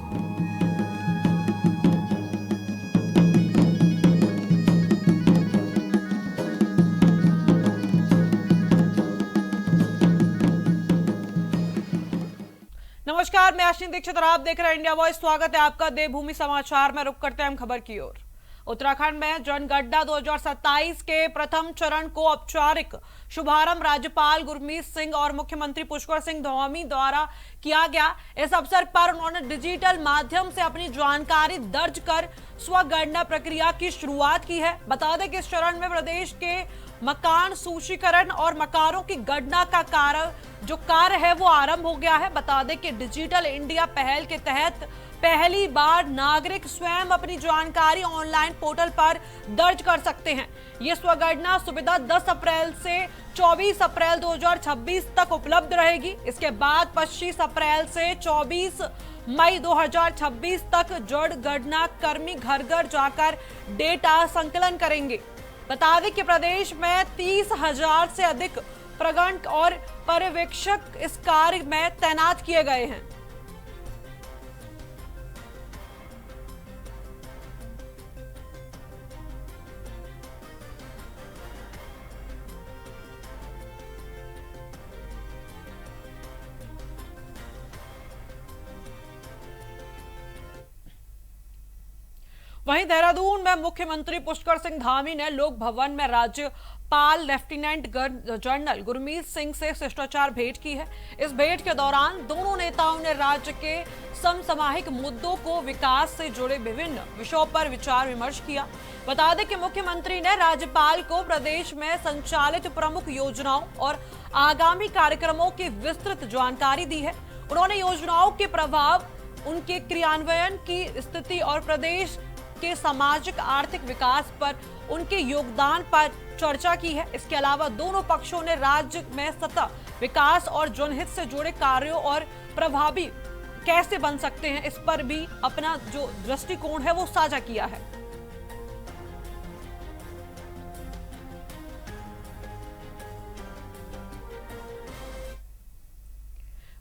नमस्कार, मैं आशीष दीक्षित और आप देख रहे हैं इंडिया वॉइस। स्वागत है आपका देवभूमि समाचार में। रुक करते हैं हम खबर की ओर। उत्तराखंड में जनगणना 2027 के प्रथम चरण को औपचारिक शुभारंभ राज्यपाल गुरमीत सिंह और मुख्यमंत्री पुष्कर सिंह धामी द्वारा किया गया। इस अवसर पर उन्होंने डिजिटल माध्यम से अपनी जानकारी दर्ज कर स्वगणना प्रक्रिया की शुरुआत की है। बता दें कि इस चरण में प्रदेश के मकान सूचीकरण और मकानों की गणना का कार्य है वो आरंभ हो गया है। बता दें कि डिजिटल इंडिया पहल के तहत पहली बार नागरिक स्वयं अपनी जानकारी ऑनलाइन पोर्टल पर दर्ज कर सकते हैं। ये स्वगणना सुविधा 10 अप्रैल से 24 अप्रैल 2026 तक उपलब्ध रहेगी। इसके बाद 25 अप्रैल से 24 मई 2026 तक जनगणना कर्मी घर घर जाकर डेटा संकलन करेंगे। बता दें कि प्रदेश में 30,000 से अधिक प्रगणक और पर्यवेक्षक इस कार्य में तैनात किए गए हैं। वहीं देहरादून में मुख्यमंत्री पुष्कर सिंह धामी ने लोक भवन में राज्यपाल लेफ्टिनेंट जनरल गुरमीत सिंह से शिष्टाचार भेंट की है। इस भेंट के दौरान दोनों नेताओं ने राज्य के समसामयिक मुद्दों को विकास से जुड़े विभिन्न विषयों पर विचार विमर्श किया। बता दें कि मुख्यमंत्री ने राज्यपाल को प्रदेश में संचालित प्रमुख योजनाओं और आगामी कार्यक्रमों की विस्तृत जानकारी दी है। उन्होंने योजनाओं के प्रभाव, उनके क्रियान्वयन की स्थिति और प्रदेश के सामाजिक आर्थिक विकास पर उनके योगदान पर चर्चा की है। इसके अलावा दोनों पक्षों ने राज्य में सतत विकास और जनहित से जुड़े कार्यों और प्रभावी कैसे बन सकते हैं, इस पर भी अपना जो दृष्टिकोण है वो साझा किया है।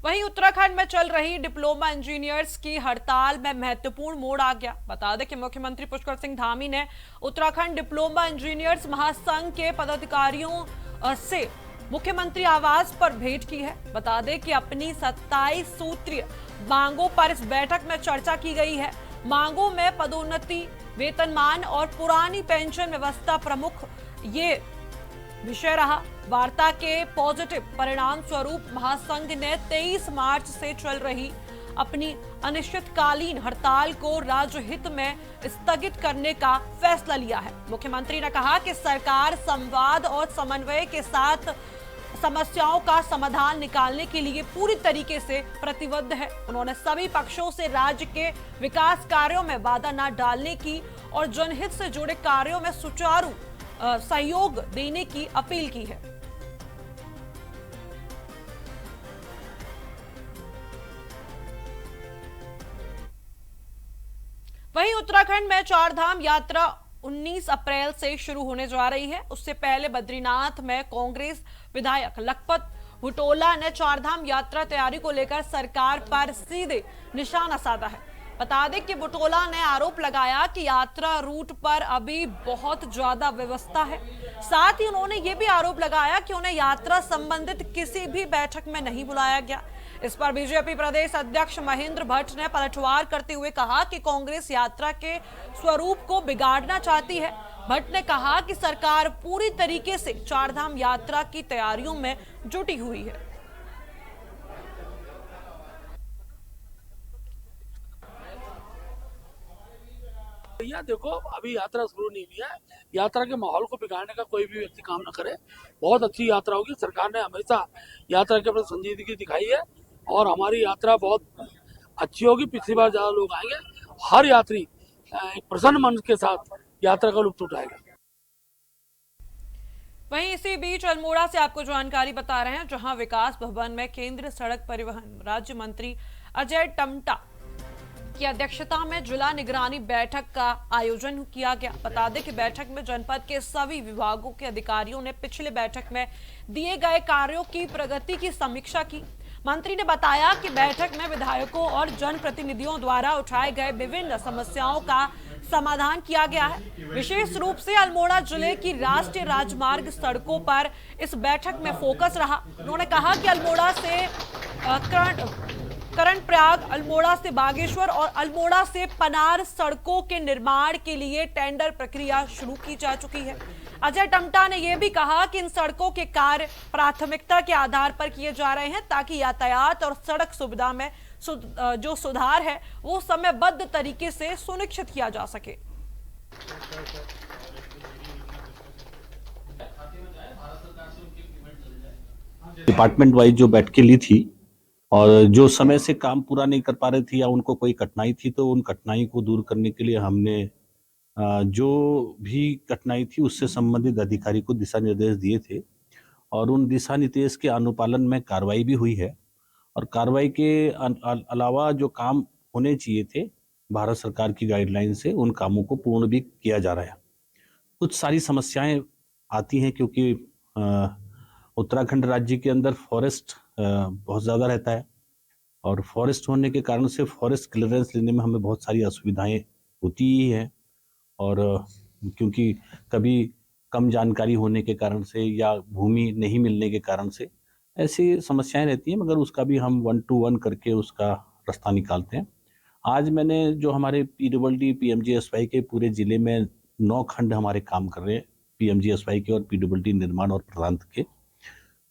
वहीं उत्तराखंड में चल रही डिप्लोमा इंजीनियर्स की हड़ताल में महत्वपूर्ण मोड़ आ गया। बता दें कि मुख्यमंत्री पुष्कर सिंह धामी ने उत्तराखंड डिप्लोमा इंजीनियर्स महासंघ के पदाधिकारियों से मुख्यमंत्री आवास पर भेंट की है। बता दें कि अपनी 27 सूत्रीय मांगों पर इस बैठक में चर्चा की गई है। मांगों में पदोन्नति, वेतनमान और पुरानी पेंशन व्यवस्था प्रमुख ये विषय रहा। वार्ता के पॉजिटिव परिणाम स्वरूप महासंघ ने 23 मार्च से चल रही अपनी अनिश्चितकालीन हड़ताल को राज्य हित में स्थगित करने का फैसला लिया है। मुख्यमंत्री ने कहा कि सरकार संवाद और समन्वय के साथ समस्याओं का समाधान निकालने के लिए पूरी तरीके से प्रतिबद्ध है। उन्होंने सभी पक्षों से राज्य के विकास कार्यों में बाधा न डालने की और जनहित से जुड़े कार्यों में सुचारू सहयोग देने की अपील की है। वहीं उत्तराखंड में चारधाम यात्रा 19 अप्रैल से शुरू होने जा रही है। उससे पहले बद्रीनाथ में कांग्रेस विधायक लखपत हुटोला ने चारधाम यात्रा तैयारी को लेकर सरकार पर सीधे निशाना साधा है। बता दें कि बुटोला ने आरोप लगाया कि यात्रा रूट पर अभी बहुत ज्यादा व्यवस्था है। साथ ही उन्होंने ये भी आरोप लगाया कि उन्हें यात्रा संबंधित किसी भी बैठक में नहीं बुलाया गया। इस पर बीजेपी प्रदेश अध्यक्ष महेंद्र भट्ट ने पलटवार करते हुए कहा कि कांग्रेस यात्रा के स्वरूप को बिगाड़ना चाहती है। भट्ट ने कहा कि सरकार पूरी तरीके से चारधाम यात्रा की तैयारियों में जुटी हुई है। भैया देखो, अभी यात्रा शुरू नहीं हुई है। यात्रा के माहौल को बिगाड़ने का कोई भी व्यक्ति काम न करे। बहुत अच्छी यात्रा होगी। सरकार ने हमेशा यात्रा के प्रति संजीदगी दिखाई है और हमारी यात्रा बहुत अच्छी होगी। पिछली बार ज्यादा लोग आएंगे। हर यात्री एक प्रसन्न मन के साथ यात्रा का लुत्फ उठाएगा। वहीं इसी बीच अल्मोड़ा से आपको जानकारी बता रहे हैं, जहां विकास भवन में केंद्रीय सड़क परिवहन राज्य मंत्री अजय टम्टा की अध्यक्षता में जिला निगरानी बैठक का आयोजन किया गया। बता दें कि बैठक में जनपद के सभी विभागों के अधिकारियों ने पिछले बैठक में दिए गए कार्यों की प्रगति की समीक्षा की। मंत्री ने बताया कि बैठक में विधायकों और जनप्रतिनिधियों द्वारा उठाए गए विभिन्न समस्याओं का समाधान किया गया है। विशेष रूप से अल्मोड़ा जिले की राष्ट्रीय राजमार्ग सड़कों पर इस बैठक में फोकस रहा। उन्होंने कहा कि अल्मोड़ा से कर्णप्रयाग, अल्मोड़ा से बागेश्वर और अल्मोड़ा से पनार सड़कों के निर्माण के लिए टेंडर प्रक्रिया शुरू की जा चुकी है। अजय टम्टा ने यह भी कहा कि इन सड़कों के कार्य प्राथमिकता के आधार पर किए जा रहे हैं ताकि यातायात और सड़क सुविधा में जो सुधार है वो समयबद्ध तरीके से सुनिश्चित किया जा सके। डिपार्टमेंट वाइज जो बैठकें ली थी और जो समय से काम पूरा नहीं कर पा रहे थे या उनको कोई कठिनाई थी, तो उन कठिनाई को दूर करने के लिए हमने जो भी कठिनाई थी उससे संबंधित अधिकारी को दिशा निर्देश दिए थे और उन दिशा निर्देश के अनुपालन में कार्रवाई भी हुई है। और कार्रवाई के अलावा जो काम होने चाहिए थे भारत सरकार की गाइडलाइन से, उन कामों को पूर्ण भी किया जा रहा है। कुछ सारी समस्याएं आती हैं क्योंकि उत्तराखंड राज्य के अंदर फॉरेस्ट बहुत ज़्यादा रहता है और फॉरेस्ट होने के कारण से फॉरेस्ट क्लियरेंस लेने में हमें बहुत सारी असुविधाएं होती ही हैं। और क्योंकि कभी कम जानकारी होने के कारण से या भूमि नहीं मिलने के कारण से ऐसी समस्याएं रहती हैं, मगर उसका भी हम 1 to 1 करके उसका रास्ता निकालते हैं। आज मैंने जो हमारे पीडब्ल्यूडी पीएमजीएसवाई के पूरे जिले में 9 खंड हमारे काम कर रहे हैं, पीएमजीएसवाई के और पीडब्ल्यूडी निर्माण और प्रांत के,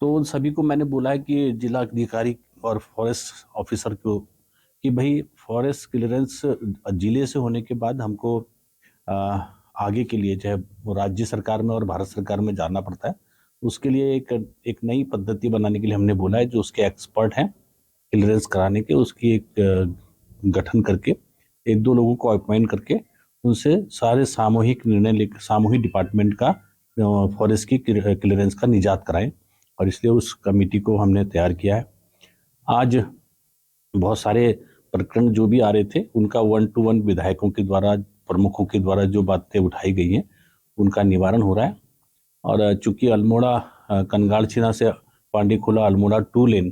तो उन सभी को मैंने बोला है कि जिला अधिकारी और फॉरेस्ट ऑफिसर को कि भाई फॉरेस्ट क्लियरेंस जिले से होने के बाद हमको आगे के लिए चाहे वो राज्य सरकार में और भारत सरकार में जाना पड़ता है, उसके लिए एक नई पद्धति बनाने के लिए हमने बोला है। जो उसके एक्सपर्ट हैं क्लियरेंस कराने के, उसकी एक गठन करके 1-2 लोगों को अपॉइंट करके उनसे सारे सामूहिक निर्णय लेकर सामूहिक डिपार्टमेंट का फॉरेस्ट की क्लियरेंस का निजात कराएं, और इसलिए उस कमेटी को हमने तैयार किया है। आज बहुत सारे प्रकरण जो भी आ रहे थे उनका 1 to 1 विधायकों के द्वारा, प्रमुखों के द्वारा जो बातें उठाई गई हैं उनका निवारण हो रहा है। और चूंकि अल्मोड़ा कनगाड़छीना से पांडीखोला अल्मोड़ा 2 लेन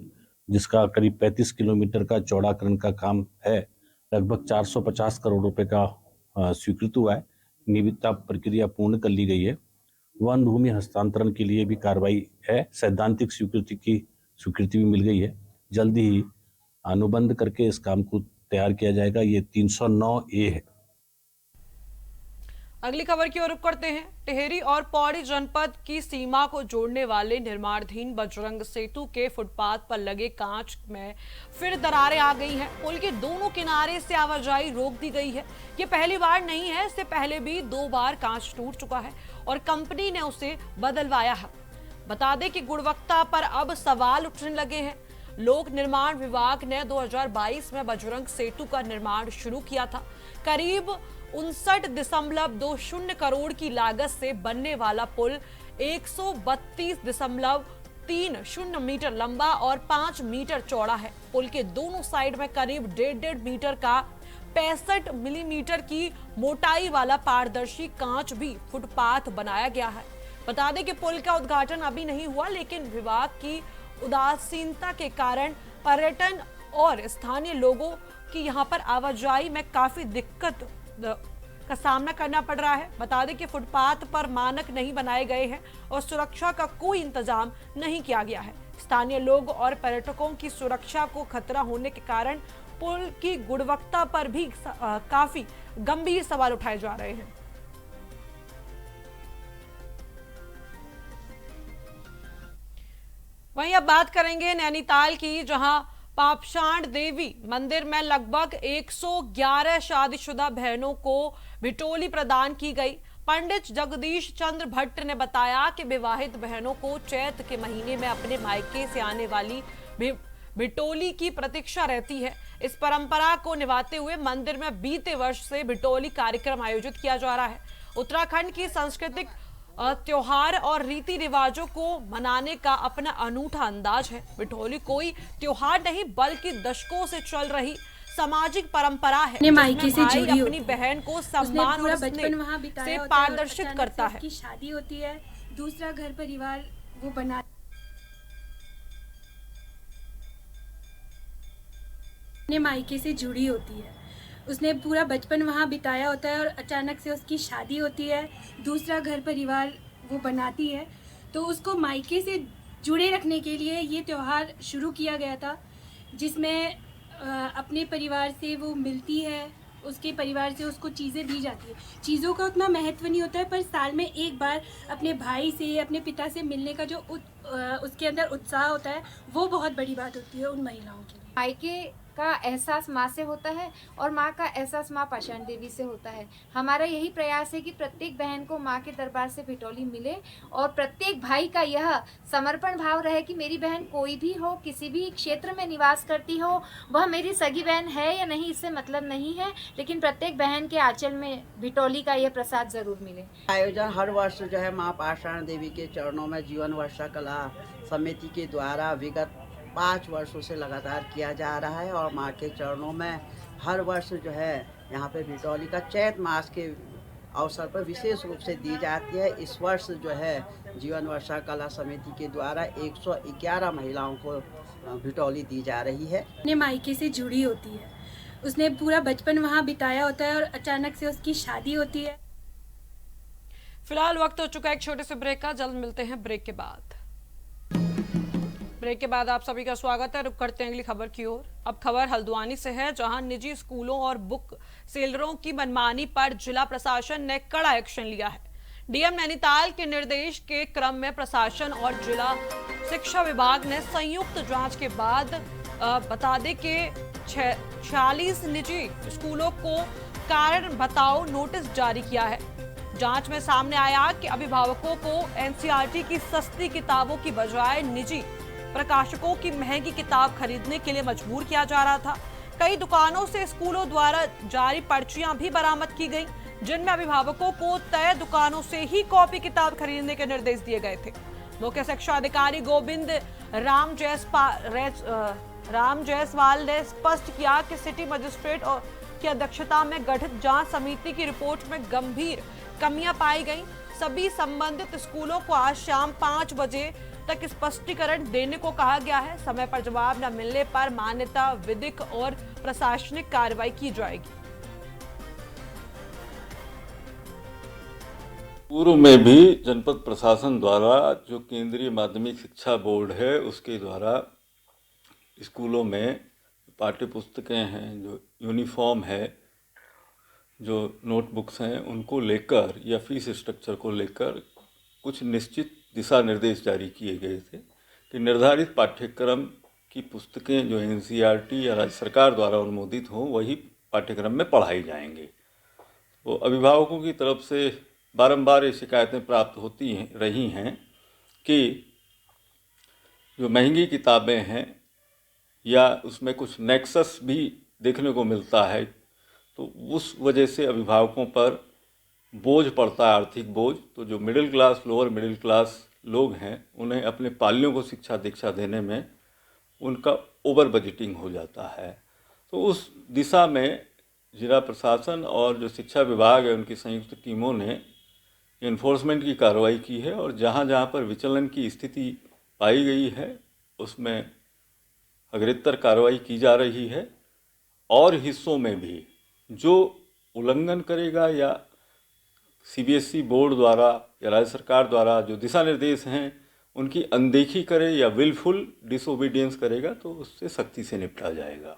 जिसका करीब 35 किलोमीटर का चौड़ाकरण का काम है, लगभग 450 करोड़ रुपए का स्वीकृत हुआ है। निविदा प्रक्रिया पूर्ण कर ली गई है। वन भूमि हस्तांतरण के लिए भी कार्रवाई है। सैद्धांतिक स्वीकृति भी मिल गई है। जल्दी ही अनुबंध करके इस काम को तैयार किया जाएगा। ये 309A है। अगली खबर की ओर रुख करते हैं। टिहरी और पौड़ी जनपद की सीमा को जोड़ने वाले निर्माणाधीन बजरंग सेतु के फुटपाथ पर लगे कांच में फिर दरारें आ गई हैं। पुल के दोनों किनारे से आवाजाही रोक दी गई है। ये पहली बार नहीं है, इससे पहले भी 2 बार कांच टूट चुका है और कंपनी ने उसे बदलवाया है। बता दें कि गुणवत्ता पर अब सवाल उठने लगे हैं। लोक निर्माण विभाग ने 2022 में बजरंग सेतु का निर्माण शुरू किया था। करीब 59.20 करोड़ की लागत से बनने वाला पुल 132.30 मीटर लंबा और 5 मीटर चौड़ा है। पुल के दोनों साइड में करीब 1.5 मीटर का 65 मिलीमीटर की मोटाई वाला पारदर्शी कांच भी फुटपाथ बनाया गया है। बता दें कि पुल का उद्घाटन अभी नहीं हुआ, लेकिन विभाग की उदासीनता के कारण पर्यटन और स्थानीय लोगों की यहां पर आवाजाही में काफी दिक्कत का सामना करना पड़ रहा है। बता दें कि फुटपाथ पर मानक नहीं बनाए गए हैं और सुरक्षा का कोई इंतजाम नहीं किया गया है। स्थानीय लोग और पर्यटकों की सुरक्षा को खतरा होने के कारण पुल की गुणवत्ता पर भी काफी गंभीर सवाल उठाए जा रहे हैं। वहीं अब बात करेंगे नैनीताल की, जहां पापशाण देवी मंदिर में लगभग 111 शादीशुदा बहनों को बिटोली प्रदान की गई। पंडित जगदीश चंद्र भट्ट ने बताया कि विवाहित बहनों को चैत के महीने में अपने मायके से आने वाली बिटोली की प्रतीक्षा रहती है। इस परंपरा को निभाते हुए मंदिर में बीते वर्ष से बिटोली कार्यक्रम आयोजित किया जा रहा है। उत्तराखंड की सांस्कृतिक त्योहार और रीति रिवाजों को मनाने का अपना अनूठा अंदाज है। बिटोली कोई त्योहार नहीं बल्कि दशकों से चल रही सामाजिक परंपरा है, जिसमें भाई अपनी बहन को सम्मान और स्नेह से पारदर्शित करता है। शादी होती है, दूसरा घर परिवार वो बना अपने मायके से जुड़ी होती है। उसने पूरा बचपन वहाँ बिताया होता है और अचानक से उसकी शादी होती है, दूसरा घर परिवार वो बनाती है। तो उसको मायके से जुड़े रखने के लिए ये त्यौहार शुरू किया गया था, जिसमें अपने परिवार से वो मिलती है, उसके परिवार से उसको चीज़ें दी जाती है। चीज़ों का उतना महत्व नहीं होता है, पर साल में एक बार अपने भाई से, अपने पिता से मिलने का जो उसके अंदर उत्साह होता है, वो बहुत बड़ी बात होती है उन महिलाओं के लिए। मायके का एहसास माँ से होता है और माँ का एहसास माँ पाषाण देवी से होता है। हमारा यही प्रयास है कि प्रत्येक बहन को माँ के दरबार से बिटौली मिले और प्रत्येक भाई का यह समर्पण भाव रहे कि मेरी बहन कोई भी हो, किसी भी क्षेत्र में निवास करती हो, वह मेरी सगी बहन है या नहीं इससे मतलब नहीं है, लेकिन प्रत्येक बहन के आंचल में बिटौली का यह प्रसाद जरूर मिले। आयोजन हर वर्ष जो है माँ पाषाण देवी के चरणों में जीवन वर्षा कला समिति के द्वारा विगत 5 वर्षों से लगातार किया जा रहा है और माँ के चरणों में हर वर्ष जो है यहाँ पे बिटौली का चैत मास के अवसर पर विशेष रूप से दी जाती है। इस वर्ष जो है जीवन वर्षा कला समिति के द्वारा 111 महिलाओं को बिटौली दी जा रही है। अपने मायके से जुड़ी होती है, उसने पूरा बचपन वहाँ बिताया होता है और अचानक से उसकी शादी होती है। फिलहाल वक्त हो चुका है एक छोटे से ब्रेक का, जल्द मिलते हैं ब्रेक के बाद। ब्रेक के बाद आप सभी का स्वागत है। रुक करते हैं अगली खबर की ओर। अब खबर हल्द्वानी से है, जहां निजी स्कूलों और बुक सेलरों की मनमानी पर जिला प्रशासन ने कड़ा एक्शन लिया है। डीएम नैनीताल के निर्देश के क्रम में प्रशासन और जिला शिक्षा विभाग ने संयुक्त जांच के बाद बता दें कि 46 निजी स्कूलों को कारण बताओ नोटिस जारी किया है। जांच में सामने आया कि अभिभावकों को एनसीईआरटी की सस्ती किताबों की बजाय निजी प्रकाशकों की महंगी किताब खरीदने के लिए मजबूर किया जा रहा था। कई दुकानों से स्कूलों द्वारा जारी पर्चियां भी बरामद की गईं, जिनमें अभिभावकों को तय दुकानों से ही कॉपी किताब खरीदने के निर्देश दिए गए थे। मुख्य शिक्षा अधिकारी गोविंद राम जायसवाल ने स्पष्ट किया कि सिटी मजिस्ट्रेट की अध्यक्षता में गठित जांच समिति की रिपोर्ट में गंभीर कमियां पाई गईं। सभी संबंधित स्कूलों को आज शाम 5 बजे तक स्पष्टीकरण देने को कहा गया है। समय पर जवाब न मिलने पर मान्यता, विधिक और प्रशासनिक कार्रवाई की जाएगी। पूर्व में भी जनपद प्रशासन द्वारा जो केंद्रीय माध्यमिक शिक्षा बोर्ड है उसके द्वारा स्कूलों में पाठ्य पुस्तकें हैं, जो यूनिफॉर्म है, जो नोटबुक्स हैं, उनको लेकर या फीस स्ट्रक्चर को लेकर कुछ निश्चित दिशा निर्देश जारी किए गए थे कि निर्धारित पाठ्यक्रम की पुस्तकें जो एनसीईआरटी या राज्य सरकार द्वारा अनुमोदित हों वही पाठ्यक्रम में पढ़ाई जाएंगे। तो अभिभावकों की तरफ से बारंबार ये शिकायतें प्राप्त होती रही हैं कि जो महंगी किताबें हैं या उसमें कुछ नेक्सस भी देखने को मिलता है, तो उस वजह से अभिभावकों पर बोझ पड़ता है, आर्थिक बोझ। तो जो middle class, lower middle class लोग हैं, उन्हें अपने पालियों को शिक्षा दीक्षा देने में उनका ओवर बजटिंग हो जाता है। तो उस दिशा में जिला प्रशासन और जो शिक्षा विभाग है उनकी संयुक्त टीमों ने इन्फोर्समेंट की कार्रवाई की है और जहाँ जहाँ पर विचलन की स्थिति पाई गई है उसमें अग्रेतर कार्रवाई की जा रही है। और हिस्सों में भी जो उल्लंघन करेगा या सीबीएसई बोर्ड द्वारा या राज्य सरकार द्वारा जो दिशा निर्देश हैं उनकी अनदेखी करे या विलफुल डिसोबीडियंस करेगा तो उससे सख्ती से निपटा जाएगा।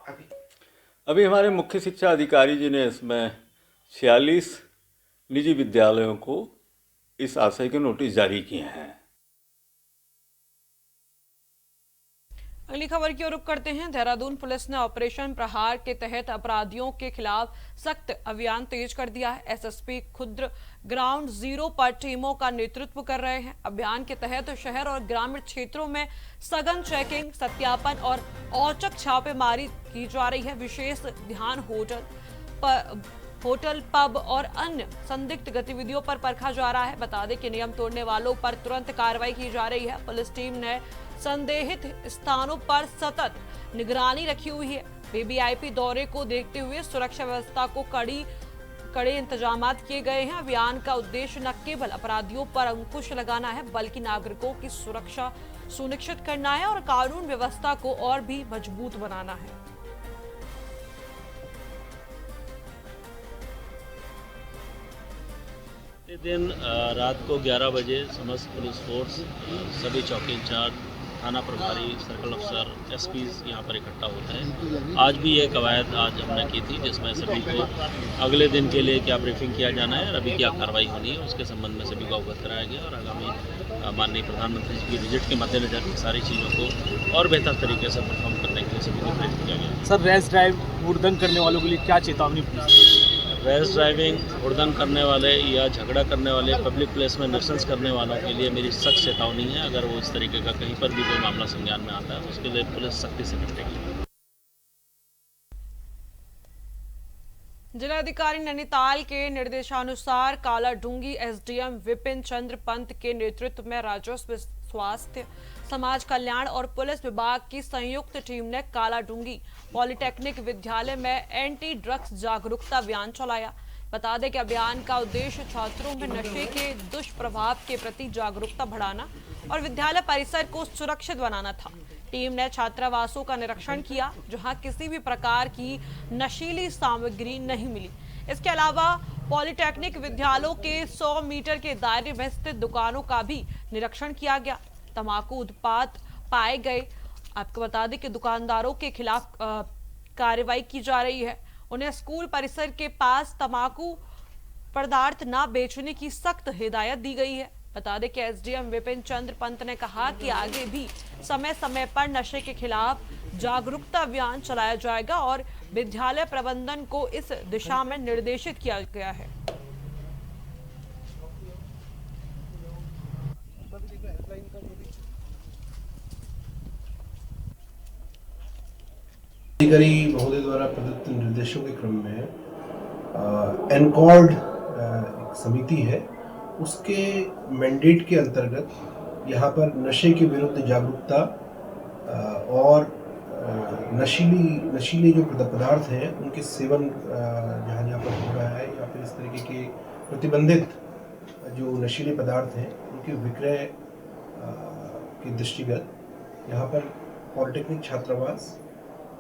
अभी हमारे मुख्य शिक्षा अधिकारी जी ने इसमें 46 निजी विद्यालयों को इस आशय के नोटिस जारी किए हैं। अगली खबर की ओर रुख करते हैं। देहरादून पुलिस ने ऑपरेशन प्रहार के तहत अपराधियों के खिलाफ सख्त अभियान तेज कर दिया है। एसएसपी खुद ग्राउंड जीरो पर टीमों का नेतृत्व कर रहे हैं। अभियान के तहत शहर और ग्रामीण क्षेत्रों में सघन चेकिंग, सत्यापन और औचक छापेमारी की जा रही है। विशेष ध्यान होटल, पब और अन्य संदिग्ध गतिविधियों पर परखा जा रहा है। बता दें कि नियम तोड़ने वालों पर तुरंत कार्रवाई की जा रही है। पुलिस टीम ने संदेहित स्थानों पर सतत निगरानी रखी हुई है। वीवीआईपी दौरे को देखते हुए सुरक्षा व्यवस्था को कड़े इंतजाम किए गए हैं। अभियान का उद्देश्य न केवल अपराधियों पर अंकुश लगाना है, बल्कि नागरिकों की सुरक्षा सुनिश्चित करना है और कानून व्यवस्था को और भी मजबूत बनाना है। दिन रात को 11 बजे समस्त पुलिस फोर्स सभी चौकी इंचार्ज थाना प्रभारी सर्कल अफसर एसपीज यहाँ पर इकट्ठा होते हैं। आज भी ये कवायद आज हमने की थी जिसमें सभी को अगले दिन के लिए क्या ब्रीफिंग किया जाना है और अभी क्या कार्रवाई होनी है उसके संबंध में सभी को अवगत कराया गया और आगामी माननीय प्रधानमंत्री जी की विजिट के मद्देनजर सारी चीज़ों को और बेहतर तरीके से परफॉर्म करने के लिए सभी को प्रेरित किया गया। सर, रैश ड्राइव हुड़दंग करने वालों के लिए क्या चेतावनी? रैश ड्राइविंग, हुड़दंग करने वाले या झगड़ा करने वाले, पब्लिक प्लेस में न्यूसेंस करने वालों के लिए मेरी सख्त चेतावनी है। अगर वो इस तरीके का कहीं पर भी कोई मामला संज्ञान में आता है तो उसके लिए पुलिस सख्ती से निपटेगी। जिलाधिकारी नैनीताल के निर्देशानुसार कालाडूंगी एसडीएम विपिन चंद्र पंत के नेतृत्व में राजस्व, स्वास्थ्य, समाज कल्याण और पुलिस विभाग की संयुक्त टीम ने कालाडूंगी पॉलिटेक्निक विद्यालय में एंटी ड्रग्स जागरूकता अभियान चलाया। बता दें कि अभियान का उद्देश्य छात्रों में नशे के दुष्प्रभाव के प्रति जागरूकता बढ़ाना और विद्यालय परिसर को सुरक्षित बनाना था। टीम ने छात्रावासों का निरीक्षण किया जहां किसी भी प्रकार की नशीली सामग्री नहीं मिली। इसके अलावा पॉलिटेक्निक विद्यालयों के 100 मीटर के दायरे में स्थित दुकानों का भी निरीक्षण किया गया। तंबाकू उत्पाद पाए गए। आपको बता दें कि दुकानदारों के खिलाफ कार्रवाई की जा रही है। उन्हें स्कूल परिसर के पास तंबाकू पदार्थ न बेचने की सख्त हिदायत दी गई है। बता दें कि एसडीएम विपिन चंद्र पंत ने कहा कि आगे भी समय समय पर नशे के खिलाफ जागरूकता अभियान चलाया जाएगा और विद्यालय प्रबंधन को इस दिशा में निर्देशित किया गया है। अधिकारी महोदय द्वारा प्रदत्त निर्देशों के क्रम में एनकॉर्ड एक समिति है, उसके मैंडेट के अंतर्गत यहाँ पर नशे के विरुद्ध जागरूकता और नशीले जो पदार्थ हैं उनके सेवन जहाँ पर हो रहा है या फिर इस तरीके के प्रतिबंधित जो नशीले पदार्थ हैं उनके विक्रय के दृष्टिगत यहाँ पर पॉलिटेक्निक छात्रावास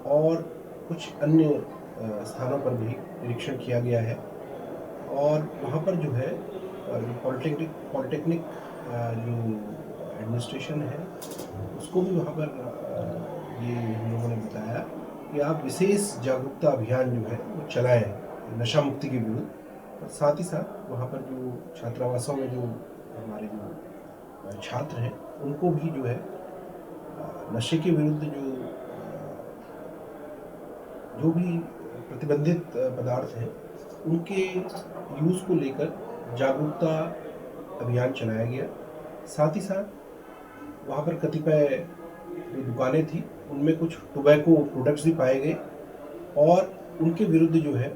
और कुछ अन्य स्थानों पर भी निरीक्षण किया गया है और वहाँ पर जो है पॉलिटेक्निक जो एडमिनिस्ट्रेशन है उसको भी वहाँ पर ये हम लोगों ने बताया कि आप विशेष जागरूकता अभियान जो है वो चलाएं नशा मुक्ति के विरुद्ध, और साथ ही साथ वहाँ पर जो छात्रावासों में जो हमारे जो छात्र हैं उनको भी जो है नशे के विरुद्ध जो भी प्रतिबंधित पदार्थ हैं उनके यूज़ को लेकर जागरूकता अभियान चलाया गया। साथ ही साथ वहाँ पर कतिपय जो दुकानें थी उनमें कुछ टोबैको प्रोडक्ट्स भी पाए गए और उनके विरुद्ध जो है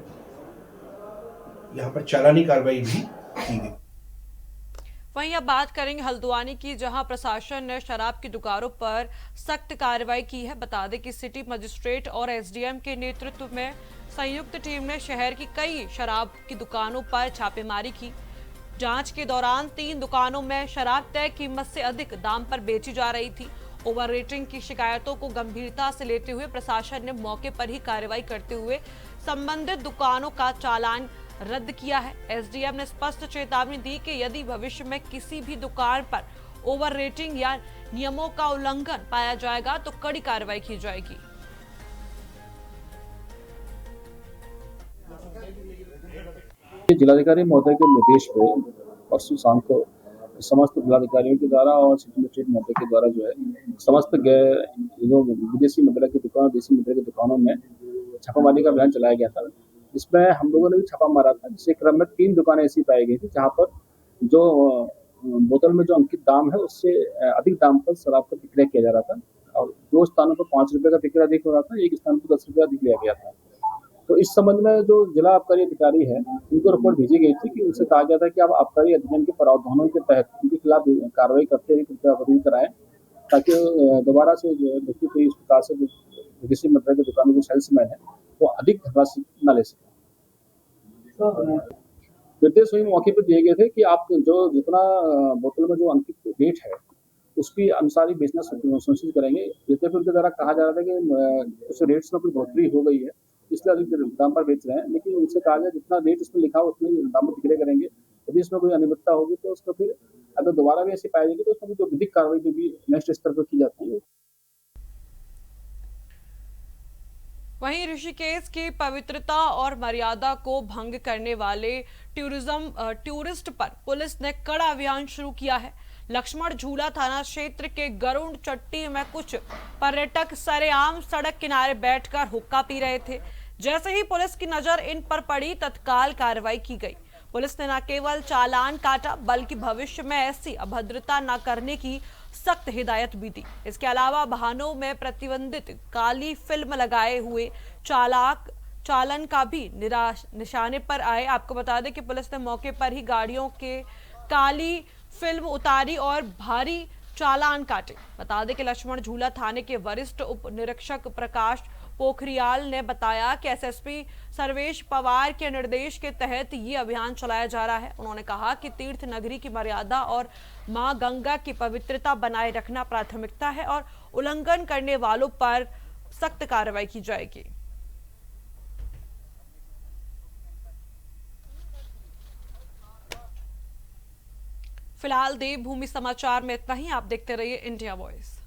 यहाँ पर चालानी कार्रवाई भी की गई। वहीं अब बात करेंगे हल्द्वानी की, जहां प्रशासन ने शराब की दुकानों पर सख्त कार्रवाई की है। बता दें कि सिटी मजिस्ट्रेट और एसडीएम के नेतृत्व में संयुक्त टीम ने शहर की कई शराब की दुकानों पर छापेमारी की। जांच के दौरान 3 दुकानों में शराब तय कीमत से अधिक दाम पर बेची जा रही थी। ओवर रेटिंग की शिकायतों को गंभीरता से लेते हुए प्रशासन ने मौके पर ही कार्रवाई करते हुए संबंधित दुकानों का चालान रद्द किया है। एसडीएम ने स्पष्ट चेतावनी दी कि यदि भविष्य में किसी भी दुकान पर ओवर रेटिंग या नियमों का उल्लंघन पाया जाएगा तो कड़ी कार्रवाई की जाएगी। जिलाधिकारी महोदय के निर्देश पे परसों शाम को समस्त जिलाधिकारियों के द्वारा और सिटी मजिस्ट्रेट महोदय के द्वारा जो है समस्त जो विदेशी मुद्रा की दुकान, देसी मुद्रा की दुकानों में छापामारी का अभियान चलाया गया था, जिसमें हम लोगों ने भी छापा मारा था। जिसके क्रम में 3 दुकानें ऐसी पाई गई थी जहां पर जो बोतल में जो अंकित दाम है उससे अधिक दाम पर शराब का विक्रय किया जा रहा था और 2 स्थानों पर 5 रुपये का विक्रय अधिक हो रहा था, एक स्थान पर 10 रुपये अधिक लिया गया था। तो इस संबंध में जो जिला आबकारी अधिकारी है उनको रिपोर्ट भेजी गई थी कि उनसे कहा गया था कि आप आबकारी अधिनियम के प्रावधानों के तहत उनके खिलाफ कार्रवाई करते हुए कृपया आवेदन कराएं ताकि दोबारा से जो व्यक्ति कोई इस प्रकार से विदेशी मुद्रा की दुकानों के सेल्समैन है वो अधिक धनराशि न ले सके। निर्देश वही मौके पर दिए गए थे कि आप जो जितना बोतल में जो अंकित रेट है उसके अनुसार ही बेचना सुनिश्चित करेंगे। यद्यपि उनके द्वारा कहा जा रहा था कि उस रेट्स में कुछ बढ़ोतरी हो गई है इसलिए अधिक दाम पर बेच रहे हैं, लेकिन उनसे कहा गया जितना रेट उसमें लिखा हो उतने दाम पर विक्रय करेंगे। यदि इसमें कोई अनियमितता होगी तो उसको फिर अगर दोबारा भी ऐसी पाई जाएगी तो उसमें भी जो विधिक कार्रवाई जो भी नेक्स्ट स्तर पर की जाती है। वहीं ऋषिकेश की पवित्रता और मर्यादा को भंग करने वाले टूरिस्ट पर पुलिस ने कड़ा अभियान शुरू किया है। लक्ष्मण झूला थाना क्षेत्र के गरुड़ चट्टी में कुछ पर्यटक सरेआम सड़क किनारे बैठकर हुक्का पी रहे थे। जैसे ही पुलिस की नजर इन पर पड़ी, तत्काल कार्रवाई की गई। पुलिस ने न केवल चालान काटा बल्कि भविष्य में ऐसी अभद्रता न करने की सख्त हिदायत भी दी। इसके अलावा वाहनों में प्रतिबंधित काली फिल्म लगाए हुए चालन का भी निशाने पर आए। आपको बता दें कि पुलिस ने मौके पर ही गाड़ियों के काली फिल्म उतारी और भारी चालान काटे। बता दें कि लक्ष्मण झूला थाने के वरिष्ठ उप निरीक्षक प्रकाश पोखरियाल ने बताया कि एसएसपी सर्वेश पवार के निर्देश के तहत ये अभियान चलाया जा रहा है। उन्होंने कहा कि तीर्थ नगरी की मर्यादा और मां गंगा की पवित्रता बनाए रखना प्राथमिकता है और उल्लंघन करने वालों पर सख्त कार्रवाई की जाएगी। फिलहाल देवभूमि समाचार में इतना ही। आप देखते रहिए इंडिया वॉइस।